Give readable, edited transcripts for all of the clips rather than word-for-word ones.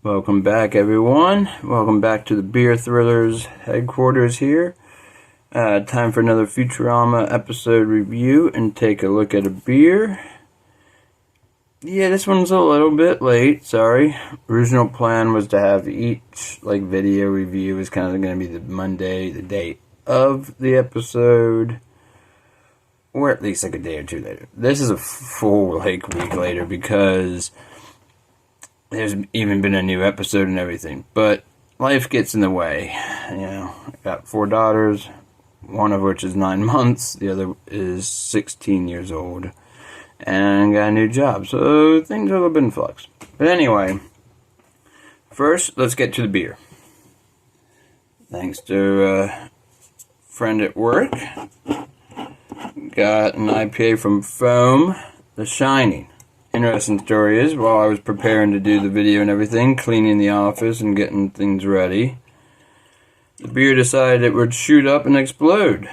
Welcome back, everyone. Welcome back to the Beer Thrillers headquarters here. Time for another Futurama episode review and take a look at a beer. Yeah, this one's a little bit late, sorry. Original plan was to have each video review is kind of going to be the Monday, the day of the episode. Or at least a day or two later. This is a full week later because there's even been a new episode and everything. But life gets in the way. I got 4 daughters, one of which is 9 months, the other is 16 years old, and got a new job. So things are a little bit in flux. But anyway, first let's get to the beer. Thanks to a friend at work. Got an IPA from Foam, The Shining. Interesting story is, while I was preparing to do the video and everything, cleaning the office and getting things ready, the beer decided it would shoot up and explode.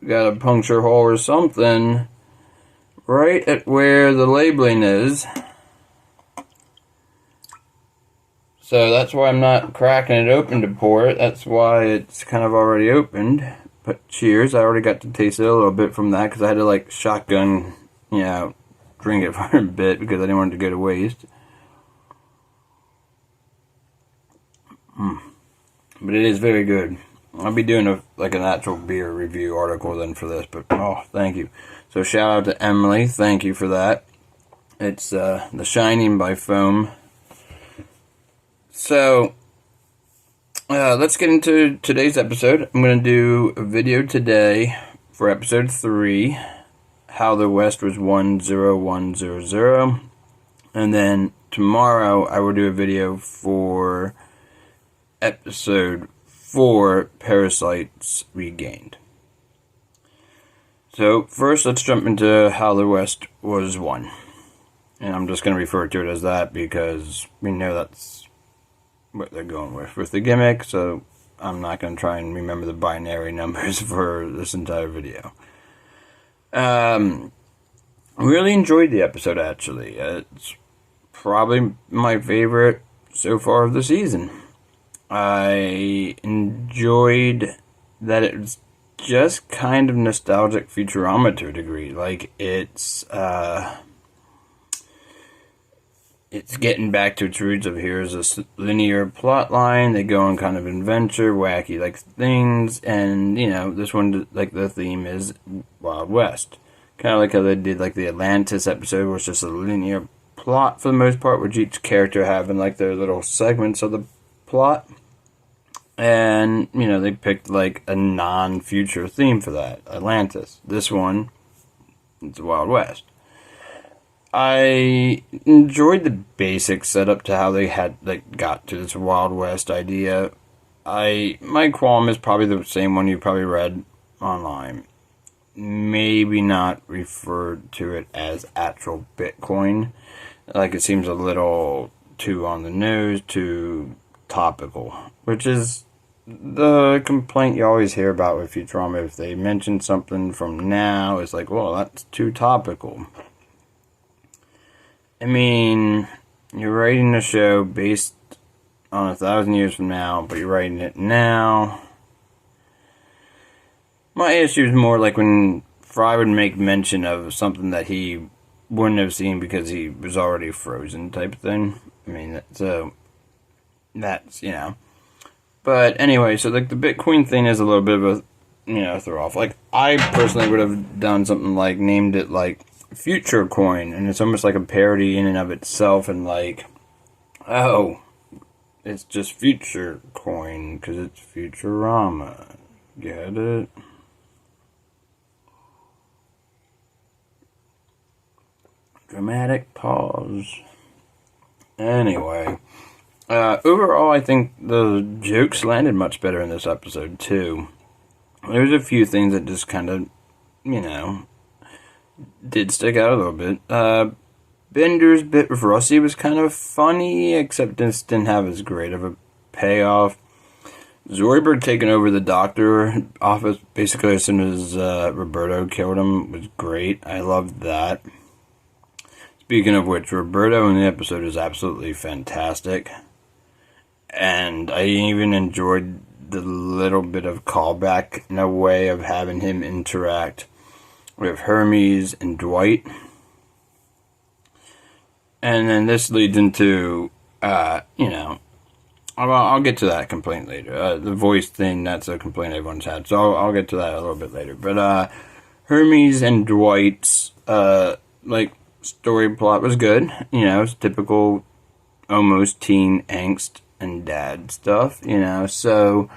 Got a puncture hole or something right at where the labeling is. So that's why I'm not cracking it open to pour it. That's why it's kind of already opened. But cheers, I already got to taste it a little bit from that because I had to shotgun, drink it for a bit because I didn't want it to go to waste. But it is very good. I'll be doing an actual beer review article then for this, but thank you. So shout out to Emily, thank you for that. It's The Shining by Foam. So let's get into today's episode. I'm going to do a video today for episode 3, How the West Was 10100. And then tomorrow I will do a video for episode 4, Parasites Regained. So first let's jump into How the West Was Won. And I'm just going to refer to it as that because we know that's what they're going with the gimmick, so I'm not going to try and remember the binary numbers for this entire video. Really enjoyed the episode, actually. It's probably my favorite so far of the season. I enjoyed that it was just kind of nostalgic Futurama to a degree. It's getting back to its roots of here's a linear plot line, they go on kind of adventure, wacky things, and this one, the theme is Wild West. Kind of like how they did the Atlantis episode, where it's just a linear plot for the most part, with each character having their little segments of the plot. And, they picked a non-future theme for that, Atlantis. This one, it's Wild West. I enjoyed the basic setup to how they had got to this Wild West idea. My qualm is probably the same one you probably read online. Maybe not referred to it as actual Bitcoin. It seems a little too on the nose, too topical. Which is the complaint you always hear about with Futurama. If they mention something from now, it's well, that's too topical. I mean, you're writing a show based on 1,000 years from now, but you're writing it now. My issue is more when Fry would make mention of something that he wouldn't have seen because he was already frozen type of thing. I mean, so that's, But anyway, so the Bitcoin thing is a little bit of a throw off. I personally would have done something named it Future Coin, and it's almost like a parody in and of itself, and it's just Future Coin because it's Futurama. Get it? Dramatic pause. Anyway, overall, I think the jokes landed much better in this episode too. There's a few things that just kind of, did stick out a little bit. Bender's bit with Rusty was kind of funny, except this didn't have as great of a payoff. Zoidberg taking over the doctor office basically as soon as Roberto killed him was great. I loved that. Speaking of which, Roberto in the episode is absolutely fantastic. And I even enjoyed the little bit of callback in a way of having him interact with Hermes and Dwight. And then this leads into, I'll get to that complaint later. The voice thing, that's a complaint everyone's had. So I'll get to that a little bit later. But Hermes and Dwight's, story plot was good. It's typical, almost teen angst and dad stuff, So,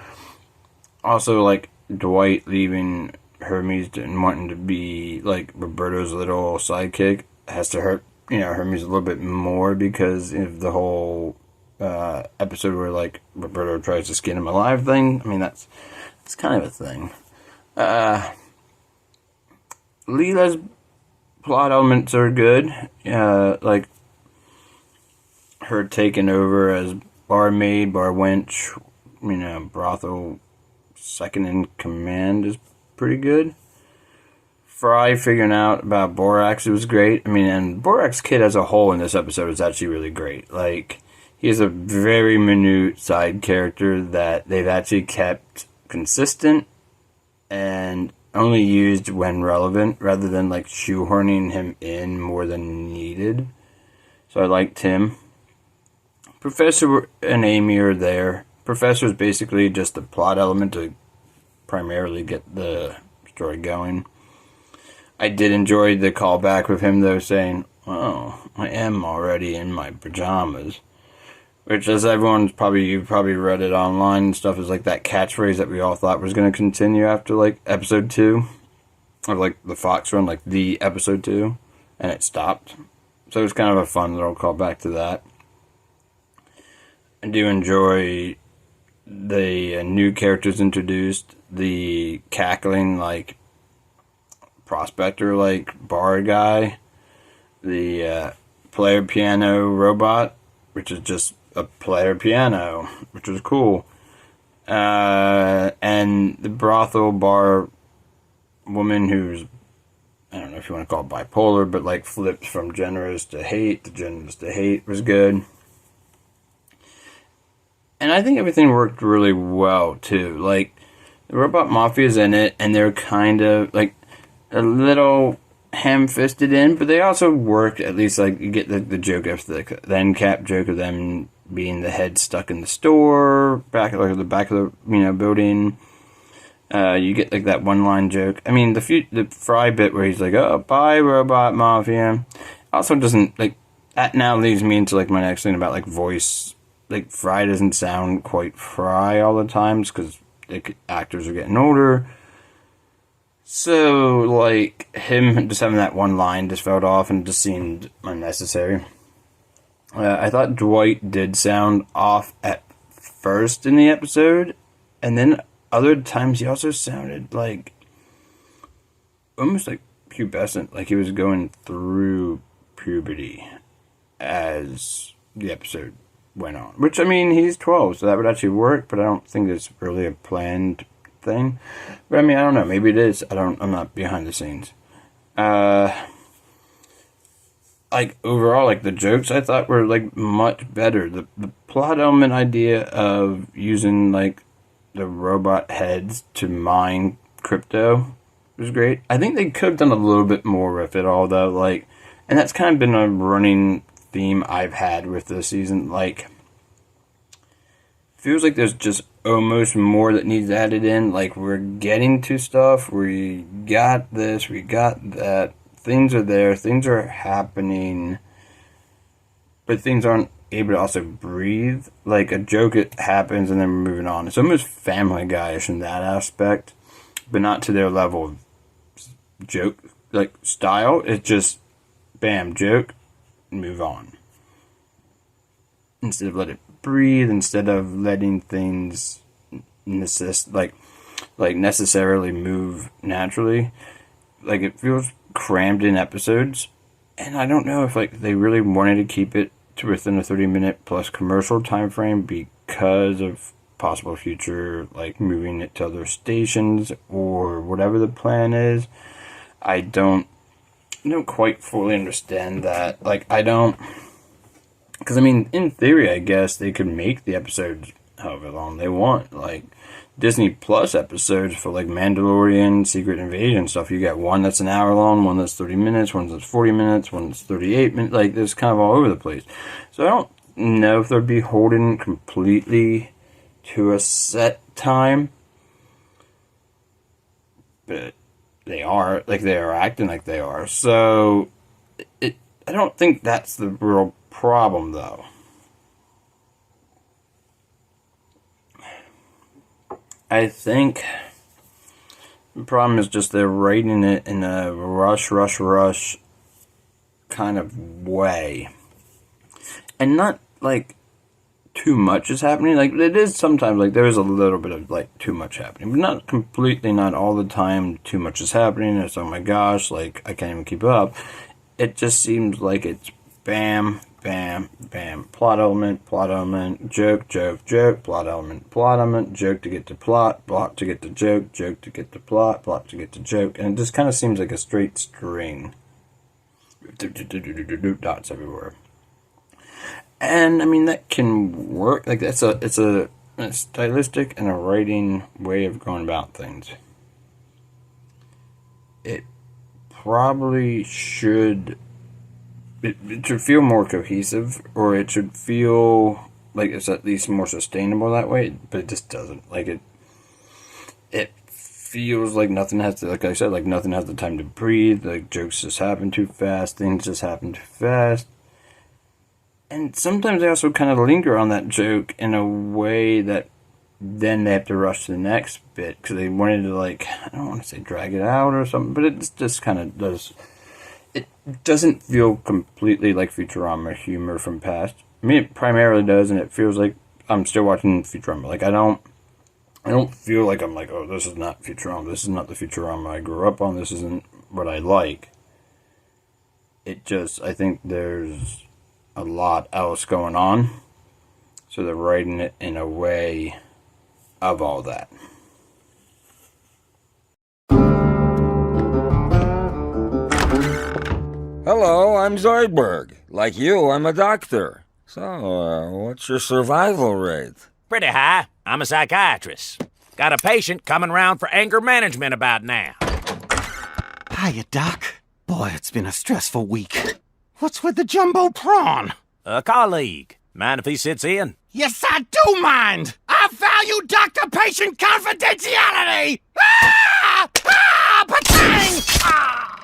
also, Dwight leaving Hermes and wanting to be, Roberto's little sidekick has to hurt, Hermes a little bit more because of the whole episode where, Roberto tries to skin him alive thing. I mean, that's kind of a thing. Leela's plot elements are good. Her taking over as barmaid, bar wench, brothel second in command is pretty good. Fry figuring out about Borax, it was great. And Borax Kid as a whole in this episode is actually really great. He is a very minute side character that they've actually kept consistent and only used when relevant, rather than shoehorning him in more than needed. So I liked him. Professor and Amy are there. Professor's basically just a plot element to primarily get the story going. I did enjoy the callback with him, though, saying, "Oh, I am already in my pajamas." Which, as you've probably read it online and stuff, is that catchphrase that we all thought was going to continue after, episode 2. Or, the Fox run, the episode 2. And it stopped. So it was kind of a fun little callback to that. I do enjoy the new characters introduced. The cackling, prospector, bar guy. The player piano robot, which is just a player piano, which was cool. And the brothel bar woman who's, I don't know if you want to call it bipolar, but flips from generous to hate to generous to hate was good. And I think everything worked really well, too. The Robot Mafia's in it, and they're kind of, a little ham-fisted in, but they also work, at least, you get the joke of the end cap joke of them being the head stuck in the store, back at the back of the, building. You get, that one-line joke. The Fry bit where he's "Oh, bye, Robot Mafia," also doesn't, that now leads me into, my next thing about, voice. Fry doesn't sound quite Fry all the times, because actors are getting older. So, him just having that one line just felt off and just seemed unnecessary. I thought Dwight did sound off at first in the episode, and then other times he also sounded almost pubescent, he was going through puberty as the episode went on. Which, he's 12, so that would actually work, but I don't think it's really a planned thing. But I don't know, maybe it is. I'm not behind the scenes. Overall, the jokes I thought were much better. The plot element idea of using the robot heads to mine crypto was great. I think they could have done a little bit more with it all, though. And that's kind of been a running theme I've had with this season. Feels like there's just almost more that needs added in. We're getting to stuff. We got this. We got that. Things are there. Things are happening. But things aren't able to also breathe. A joke, it happens and then we're moving on. It's almost Family Guy-ish in that aspect. But not to their level of joke, style. It's just, bam, joke, move on. Instead of let it breathe, instead of letting things necessarily move naturally. It feels crammed in episodes, and I don't know if they really wanted to keep it to within a 30-minute plus commercial time frame because of possible future moving it to other stations or whatever the plan is. I don't don't quite fully understand that. Like, I don't. Because, I mean, in theory, I guess they could make the episodes however long they want. Like, Disney Plus episodes for, like, Mandalorian, Secret Invasion stuff. You got one that's an hour long, one that's 30 minutes, one that's 40 minutes, one that's 38 minutes. Like, it's kind of all over the place. So I don't know if they'll be holding completely to a set time. But they are. Like, they are acting like they are. So, I don't think that's the real problem, though. I think the problem is just they're writing it in a rush kind of way. And not, like, too much is happening. Like, it is sometimes, like, there is a little bit of, like, too much happening. But not completely, not all the time, too much is happening. It's, oh my gosh, like, I can't even keep up. It just seems like it's bam, bam, bam. Plot element, joke, plot element, joke to get to plot to get to joke to get to plot to get to joke. And it just kind of seems like a straight string. Dots everywhere. And, I mean, that can work. Like, it's a stylistic and a writing way of going about things. It probably should... It should feel more cohesive, or it should feel like it's at least more sustainable that way, but it just doesn't. Like, it feels like nothing has to, like I said, like nothing has the time to breathe, like jokes just happen too fast, things just happen too fast. And sometimes they also kind of linger on that joke in a way that then they have to rush to the next bit, because they wanted to, like, I don't want to say drag it out or something, but it just kind of does. It doesn't feel completely like Futurama humor from past. I mean, it primarily does, and it feels like I'm still watching Futurama. Like, I don't feel like I'm like, oh, this is not Futurama. This is not the Futurama I grew up on. This isn't what I like. It just, I think there's a lot else going on, so they're writing it in a way of all that. Hello, I'm Zoidberg. Like you, I'm a doctor. So, what's your survival rate? Pretty high. I'm a psychiatrist. Got a patient coming round for anger management about now. Hiya, Doc. Boy, it's been a stressful week. What's with the jumbo prawn? A colleague. Mind if he sits in? Yes, I do mind! I value doctor-patient confidentiality! Ah! Ah! Patang! Ah!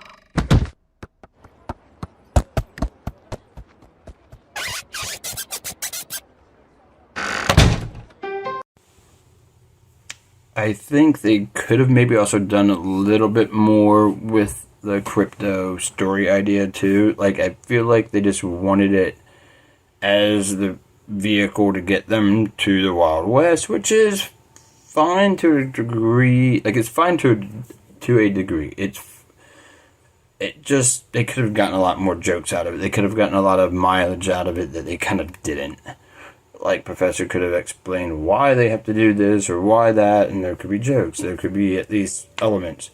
I think they could have maybe also done a little bit more with the crypto story idea too. Like, I feel like they just wanted it as the vehicle to get them to the Wild West, which is fine to a degree. Like, it's fine to a degree. They could have gotten a lot more jokes out of it. They could have gotten a lot of mileage out of it that they kind of didn't. Like, Professor could have explained why they have to do this or why that, and there could be jokes. There could be at least elements.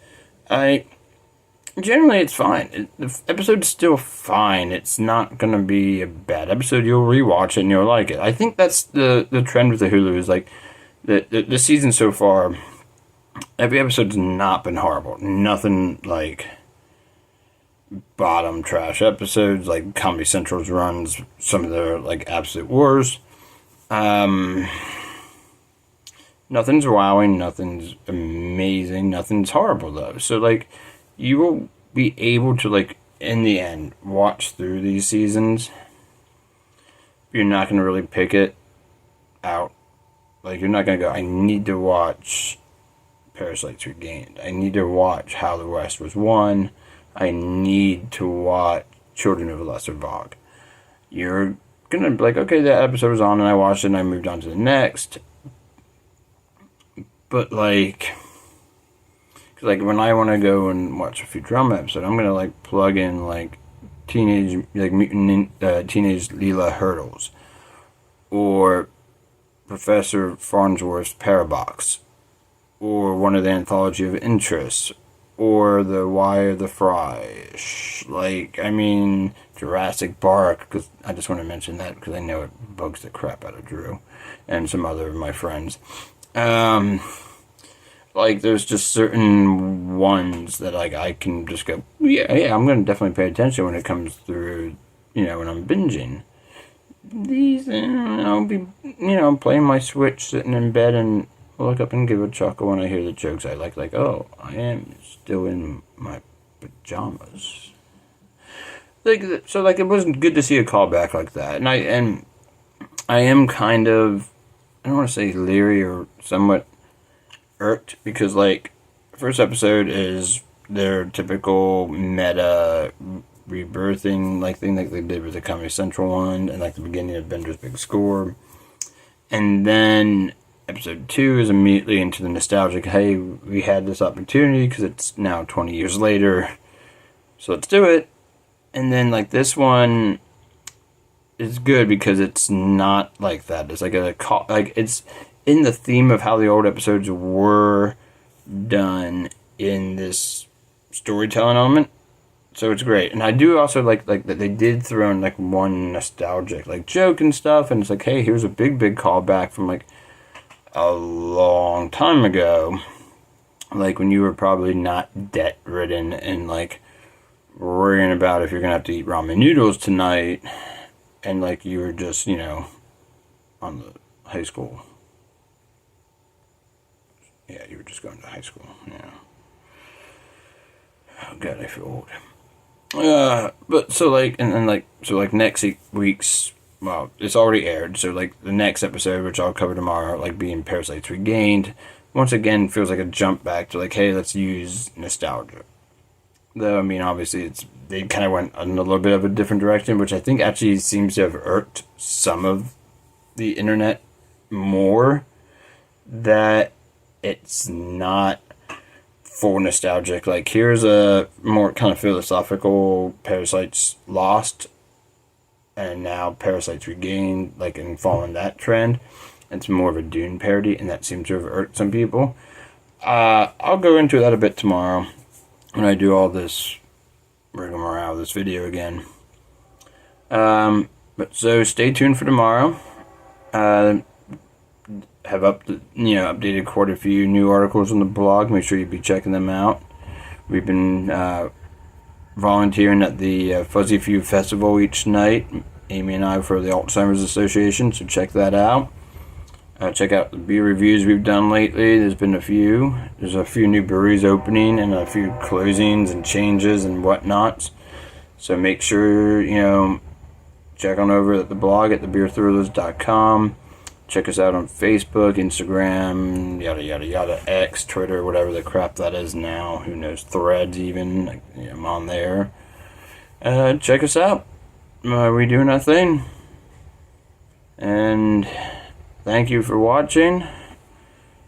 Generally, it's fine. The episode's still fine. It's not going to be a bad episode. You'll rewatch it and you'll like it. I think that's the trend with the Hulu is, like, the season so far, every episode's not been horrible. Nothing, like, bottom trash episodes. Like, Comedy Central's runs some of their, like, absolute worst. Nothing's wowing, nothing's amazing, nothing's horrible though. So, like, you will be able to, like, in the end, watch through these seasons. You're not going to really pick it out. Like, you're not going to go, I need to watch Parasites Regained. I need to watch How the West Was Won. I need to watch Children of a Lesser Vogue. You're gonna be like, okay, that episode was on and I watched it and I moved on to the next. But, like, cause, like, when I want to go and watch a Futurama episode, I'm gonna, like, plug in, like, Teenage Leela Hurdles, or Professor Farnsworth's Parabox, or one of the Anthology of Interests, or the Why Are the Fries? Like, I mean, Jurassic Park, because I just want to mention that because I know it bugs the crap out of Drew and some other of my friends. Like, there's just certain ones that, like, I can just go, yeah, I'm going to definitely pay attention when it comes through, when I'm binging. These, I'll be, playing my Switch, sitting in bed, and look up and give a chuckle when I hear the jokes I like, oh, I am still in my pajamas. Like, so, like, it wasn't good to see a callback like that, and I am kind of, I don't want to say leery or somewhat irked, because, like, first episode is their typical meta rebirthing, like, thing like they did with the Comedy Central one, and, like, the beginning of Bender's Big Score. And then episode 2 is immediately into the nostalgic, hey, we had this opportunity because it's now 20 years later, so let's do it. And then, like, this one is good because it's not like that. It's like it's in the theme of how the old episodes were done in this storytelling element. So it's great. And I do also like that they did throw in, like, one nostalgic, like, joke and stuff. And it's like, hey, here's a big callback from, like, a long time ago. Like, when you were probably not debt-ridden and, like, worrying about if you're going to have to eat ramen noodles tonight. And, like, you were just, on the high school. Yeah, you were just going to high school. Yeah. Oh, God, I feel old. But so, like, next week's, well, it's already aired. So, like, the next episode, which I'll cover tomorrow, like, being Parasites Regained, once again feels like a jump back to, like, hey, let's use nostalgia. Though, I mean, obviously, they kind of went in a little bit of a different direction, which I think actually seems to have irked some of the internet more, that it's not full nostalgic. Like, here's a more kind of philosophical Parasites Lost, and now Parasites Regained, like, and following that trend. It's more of a Dune parody, and that seems to have irked some people. I'll go into that a bit tomorrow when I do all this rigmarole, this video again. But so stay tuned for tomorrow. Have updated quite a few new articles on the blog. Make sure you be checking them out. We've been volunteering at the Fuzzy Few Festival each night, Amy and I, for the Alzheimer's Association, so check that out. Check out the beer reviews we've done lately. There's been a few. There's a few new breweries opening and a few closings and changes and whatnots. So make sure, check on over at the blog at thebeerthrillers.com. Check us out on Facebook, Instagram, yada, yada, yada, X, Twitter, whatever the crap that is now. Who knows, Threads even. I'm on there. Check us out. We doing our thing. And thank you for watching.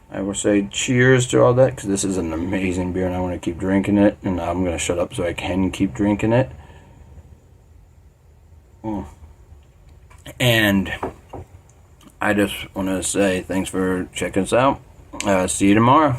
I will say cheers to all that, because this is an amazing beer and I want to keep drinking it. And I'm going to shut up so I can keep drinking it. And I just want to say thanks for checking us out. See you tomorrow.